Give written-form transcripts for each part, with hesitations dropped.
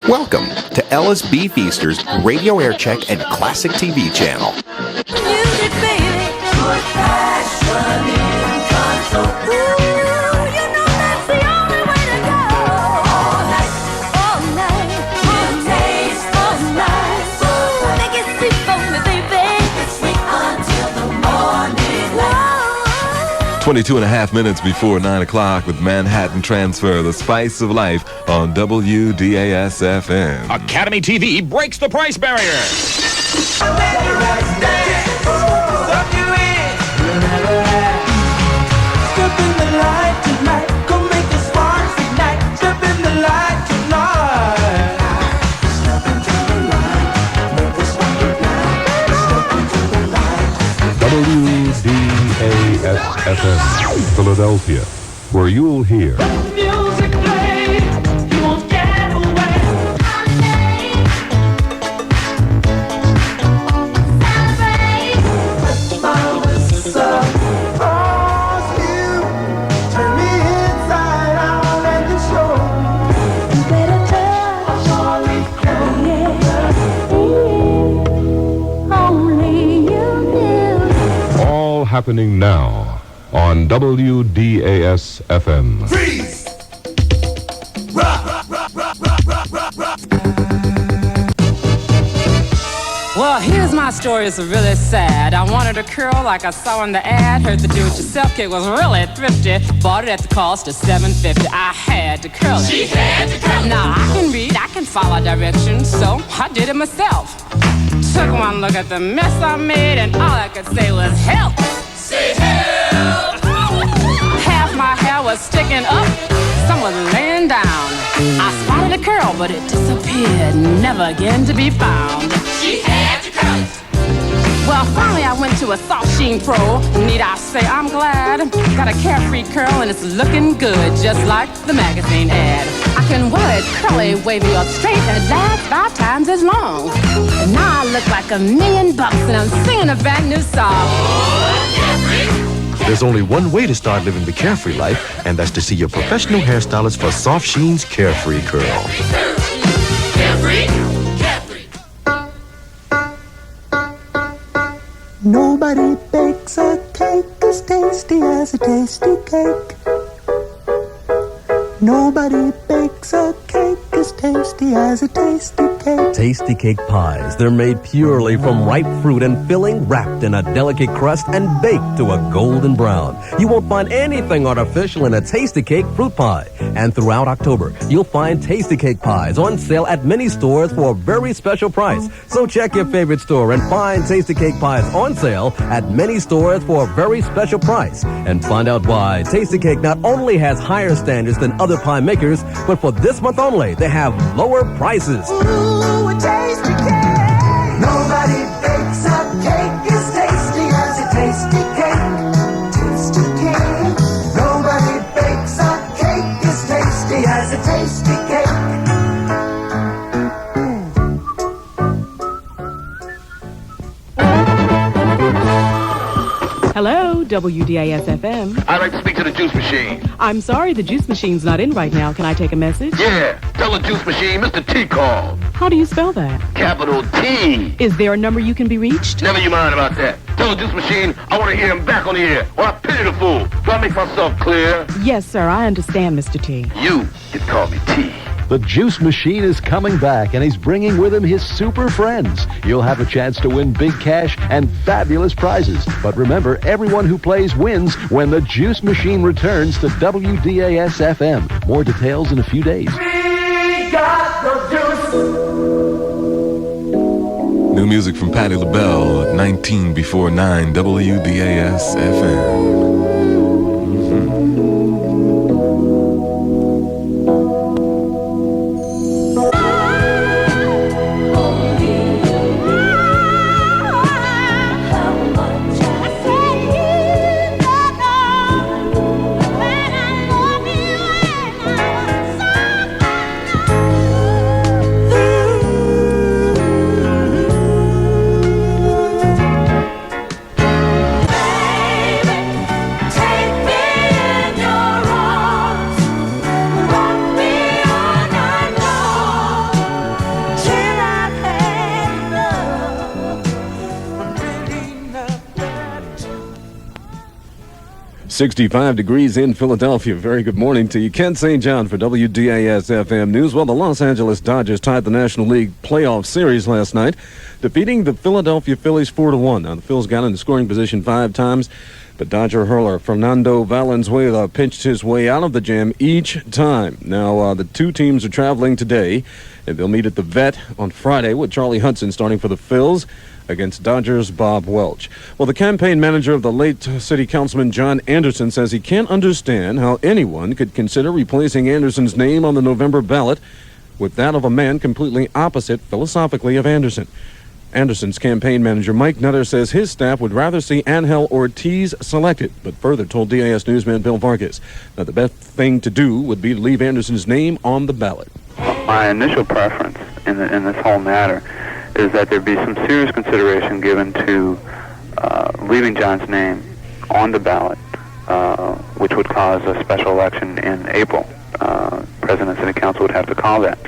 Welcome to LSB Feaster's Radio Aircheck and Classic TV channel. Music, baby. Put passion in control. Ooh, you know that's the only way to go. All night, all night. We'll taste all night. Ooh, make it sweet for me, baby. It's sweet until the morning light. 22 and a half minutes before 9 o'clock with Manhattan Transfer, the spice of life on WDAS-FM. Academy TV breaks the price barrier. Step in the light tonight. Go make the sparks ignite. Step in the light tonight. Step into the light. Make the spark ignite. Step into the light. WDAS-FM, Philadelphia, where you'll hear Music play. You won't get away. Turn me inside out and the show. You better touch. Only you knew. all happening now on WDAS-FM. Freeze! Well, here's my story. It's really sad. I wanted a curl like I saw in the ad. Heard the do-it-yourself kit was really thrifty. Bought it at the cost of $7.50. I had to curl it. She had to curl it. Now I can read, I can follow directions, so I did it myself. Took one look at the mess I made, and all I could say was help. Say help. Half my hair was sticking up, some was laying down. I spotted a curl, but it disappeared, never again to be found. She had to curl it. Well, finally I went to a Soft Sheen Pro. Need I say I'm glad. Got a carefree curl and it's looking good, just like the magazine ad. I can wear it curly, wavy, or straight, and it lasts 5 times as long. And now I look like $1 million, and I'm singing a brand new song. There's only one way to start living the carefree life, and that's to see your professional hairstylist for Soft Sheen's Carefree Curl. Carefree. Carefree. Nobody bakes a cake as tasty as a tasty cake. Nobody bakes a cake as tasty as a tasty cake. Tasty Cake Pies. They're made purely from ripe fruit and filling, wrapped in a delicate crust and baked to a golden brown. You won't find anything artificial in a Tasty Cake fruit pie. And throughout October, you'll find Tasty Cake Pies on sale at many stores for a very special price. So check your favorite store and find Tasty Cake Pies on sale at many stores for a very special price. And find out why Tasty Cake not only has higher standards than other pie makers, but for this month only, they have lower prices. Ooh, a tasty cake. Nobody bakes a cake as tasty as a tasty cake. Tasty cake. Nobody bakes a cake as tasty as a tasty cake. Hello, WDAS-FM. I'd like to speak to the juice machine. I'm sorry, the juice machine's not in right now. Can I take a message? Yeah, tell the juice machine Mr. T called. How do you spell that? Capital T. Is there a number you can be reached? Never you mind about that. Tell the juice machine I want to hear him back on the air, or I pity the fool. Do I make myself clear? Yes, sir, I understand, Mr. T. You can call me T. The Juice Machine is coming back, and he's bringing with him his super friends. You'll have a chance to win big cash and fabulous prizes. But remember, everyone who plays wins when the Juice Machine returns to WDAS-FM. More details in a few days. We got the juice. New music from Patti LaBelle at 19 before 9, WDAS-FM. 65 degrees in Philadelphia. Very good morning to you. Ken St. John for WDAS-FM News. Well, the Los Angeles Dodgers tied the National League playoff series last night, defeating the Philadelphia Phillies 4-1. Now, the Phils got into scoring position 5 times, but Dodger hurler Fernando Valenzuela pitched his way out of the jam each time. Now, the two teams are traveling today, and they'll meet at the Vet on Friday with Charlie Hudson starting for the Phils against Dodgers' Bob Welch. Well, the campaign manager of the late city councilman John Anderson says he can't understand how anyone could consider replacing Anderson's name on the November ballot with that of a man completely opposite philosophically of Anderson. Anderson's campaign manager Mike Nutter says his staff would rather see Angel Ortiz selected, but further told DAS newsman Bill Vargas that the best thing to do would be to leave Anderson's name on the ballot. My initial preference in this whole matter is that there be some serious consideration given to leaving John's name on the ballot, which would cause a special election in April. President and City Council would have to call that.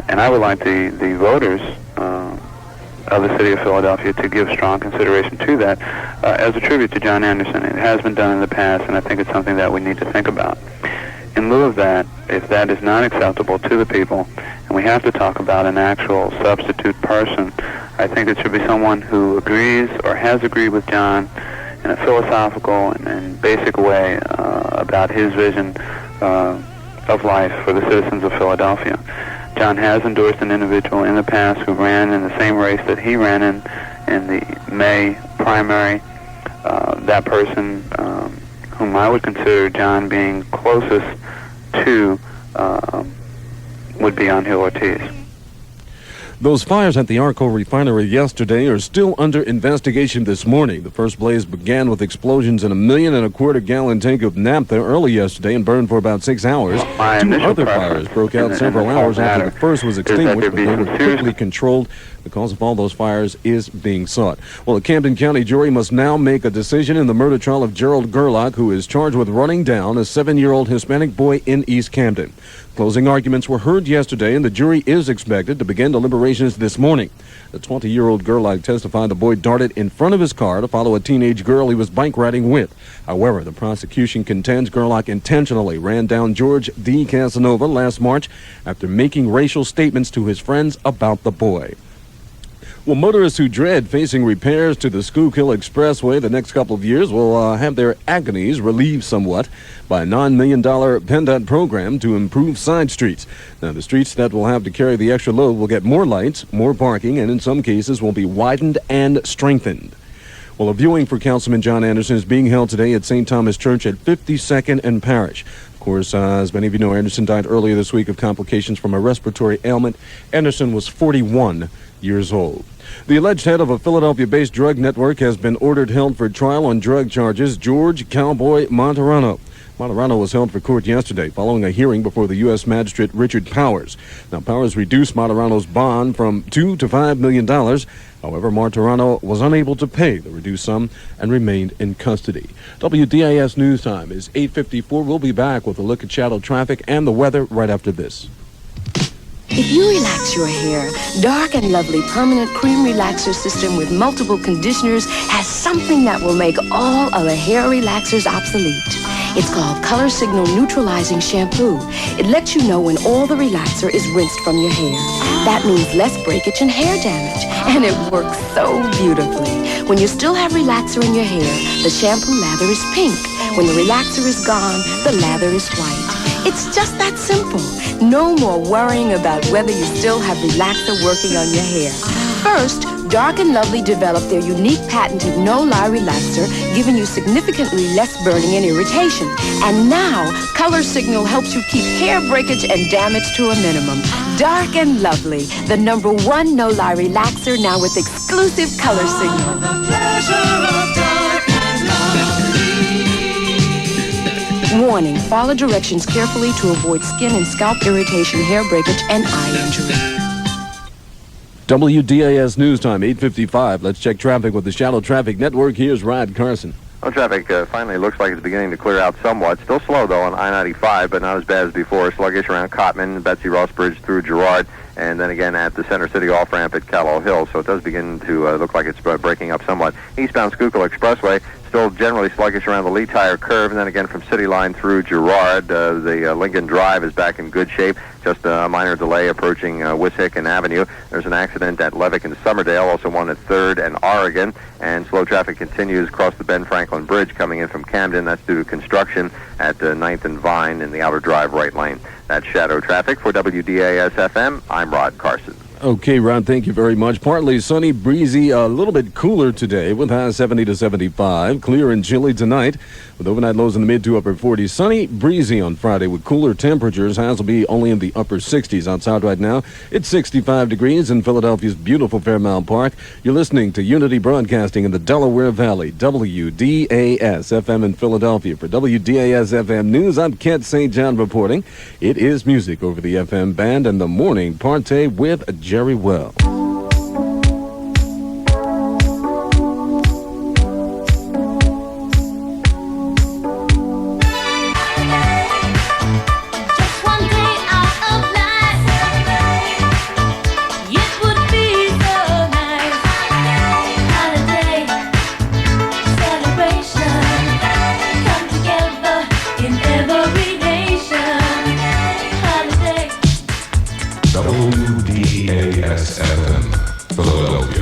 And I would like the voters of the city of Philadelphia to give strong consideration to that as a tribute to John Anderson. It has been done in the past, and I think it's something that we need to think about. In lieu of that, if that is not acceptable to the people, and we have to talk about an actual substitute person, I think it should be someone who agrees or has agreed with John in a philosophical and basic way about his vision of life for the citizens of Philadelphia. John has endorsed an individual in the past who ran in the same race that he ran in the May primary. That person, whom I would consider John being closest to, would be Angel Ortiz. Those fires at the Arco refinery yesterday are still under investigation this morning. The first blaze began with explosions in a 1.25 million gallon tank of naphtha early yesterday and burned for about 6 hours. Two other fires broke out several hours after the first was extinguished, but they were quickly controlled. The cause of all those fires is being sought. Well, a Camden County jury must now make a decision in the murder trial of Gerald Gerlach, who is charged with running down a 7-year-old Hispanic boy in East Camden. Closing arguments were heard yesterday, and the jury is expected to begin deliberations this morning. The 20-year-old Gerlach testified the boy darted in front of his car to follow a teenage girl he was bike riding with. However, the prosecution contends Gerlach intentionally ran down George D. Casanova last March after making racial statements to his friends about the boy. Well, motorists who dread facing repairs to the Schuylkill Expressway the next couple of years will have their agonies relieved somewhat by a $9 million PennDOT program to improve side streets. Now, the streets that will have to carry the extra load will get more lights, more parking, and in some cases will be widened and strengthened. Well, a viewing for Councilman John Anderson is being held today at St. Thomas Church at 52nd and Parish. Of course, as many of you know, Anderson died earlier this week of complications from a respiratory ailment. Anderson was 41 years old. The alleged head of a Philadelphia-based drug network has been ordered held for trial on drug charges. George Cowboy Monterano. Monterano was held for court yesterday following a hearing before the U.S. Magistrate Richard Powers. Now, Powers reduced Monterano's bond from $2 to $5 million. However, Monterano was unable to pay the reduced sum and remained in custody. WDAS News Time is 8:54. We'll be back with a look at shadow traffic and the weather right after this. If you relax your hair, Dark and Lovely Permanent Cream Relaxer System with multiple conditioners has something that will make all other hair relaxers obsolete. It's called Color Signal Neutralizing Shampoo. It lets you know when all the relaxer is rinsed from your hair. That means less breakage and hair damage, and it works so beautifully. When you still have relaxer in your hair, the shampoo lather is pink. When the relaxer is gone, the lather is white. It's just that simple. No more worrying about whether you still have relaxer working on your hair. First, Dark and Lovely developed their unique patented no-lie relaxer, giving you significantly less burning and irritation. And now, Color Signal helps you keep hair breakage and damage to a minimum. Dark and Lovely, the #1 no-lie relaxer, now with exclusive Color Signal. Warning, follow directions carefully to avoid skin and scalp irritation, hair breakage, and eye injury. WDAS News Time, 8:55. Let's check traffic with the Shadow Traffic Network. Here's Rod Carson. Well, traffic finally looks like it's beginning to clear out somewhat. Still slow, though, on I-95, but not as bad as before. Sluggish around Cottman, Betsy Ross Bridge through Girard, and then again at the Center City off-ramp at Callow Hill. So it does begin to look like it's breaking up somewhat. Eastbound Schuylkill Expressway, still generally sluggish around the Lee Tire curve, and then again from City Line through Girard. The Lincoln Drive is back in good shape. Just a minor delay approaching Wissahickon Avenue. There's an accident at Levick and Summerdale, also one at 3rd and Oregon, and slow traffic continues across the Ben Franklin Bridge coming in from Camden. That's due to construction at 9th and Vine in the outer drive right lane. That's shadow traffic. For WDAS-FM, I'm Rod Carson. Okay, Rod, thank you very much. Partly sunny, breezy, a little bit cooler today with highs 70 to 75. Clear and chilly tonight with overnight lows in the mid to upper 40s. Sunny, breezy on Friday with cooler temperatures. Highs will be only in the upper 60s. Outside right now, it's 65 degrees in Philadelphia's beautiful Fairmount Park. You're listening to Unity Broadcasting in the Delaware Valley, WDAS-FM in Philadelphia. For WDAS-FM News, I'm Kent St. John reporting. It is music over the FM band and the morning party with Jerry Well. WDAS-FM, Philadelphia.